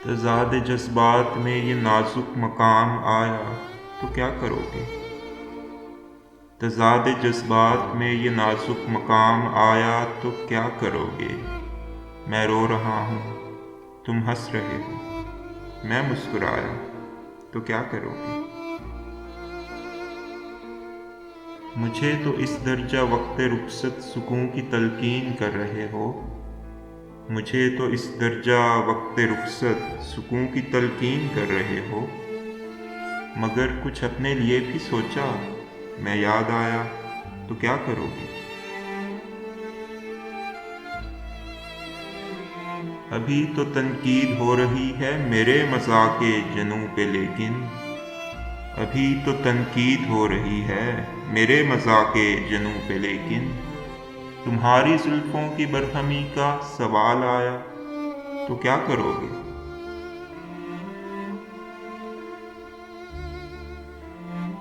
تضاد جذبات میں یہ نازک مقام آیا تو کیا کرو گے؟ تضاد جذبات میں یہ نازک مقام آیا تو کیا کرو گے؟ میں رو رہا ہوں، تم ہنس رہے ہو، میں مسکرایا تو کیا کرو گے؟ مجھے تو اس درجہ وقت رخصت سکون کی تلقین کر رہے ہو، مجھے تو اس درجہ وقت رخصت سکون کی تلقین کر رہے ہو، مگر کچھ اپنے لیے بھی سوچا، میں یاد آیا تو کیا کرو گے؟ ابھی تو تنقید ہو رہی ہے میرے مذاق جنوں پہ، لیکن ابھی تو تنقید ہو رہی ہے میرے مذاق جنوں پہ، لیکن تمہاری زلفوں کی برہمی کا سوال آیا تو کیا کرو گے؟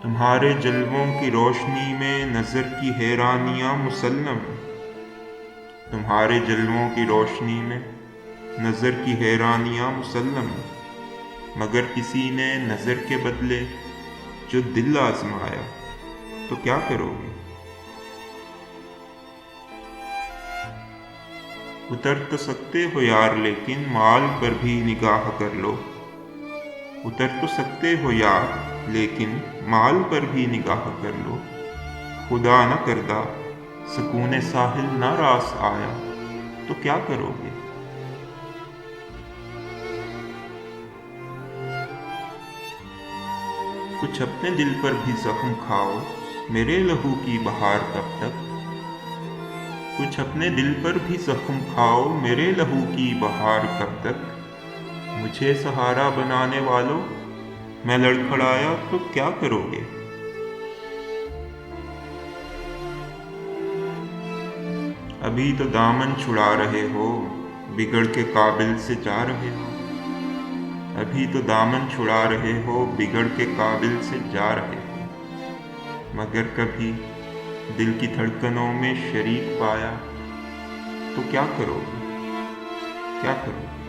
تمہارے جلووں کی روشنی میں نظر کی حیرانیاں مسلم، تمہارے جلووں کی روشنی میں نظر کی حیرانیاں مسلم، مگر کسی نے نظر کے بدلے جو دل آزمایا تو کیا کرو گے؟ اتر تو سکتے ہو یار، لیکن مال پر بھی نگاہ کر لو، اتر تو سکتے ہو یار لیکن مال پر بھی نگاہ کر لو، خدا نہ کردہ سکون ساحل نہ راس آیا تو کیا کرو گے؟ کچھ اپنے دل پر بھی زخم کھاؤ، میرے لہو کی بہار کب تک؟ کچھ اپنے دل پر بھی زخم کھاؤ، میرے لہو کی بہار کب تک؟ مجھے سہارا بنانے والوں، میں لڑکھڑایا تو کیا کرو گے؟ ابھی تو دامن چھڑا رہے ہو، بگڑ کے قابل سے جا رہے ہو، ابھی تو دامن چھڑا رہے ہو، بگڑ کے قابل سے جا رہے ہو، مگر کبھی دل کی دھڑکنوں میں شریک پایا تو کیا کرو گے؟ کیا کرو گے؟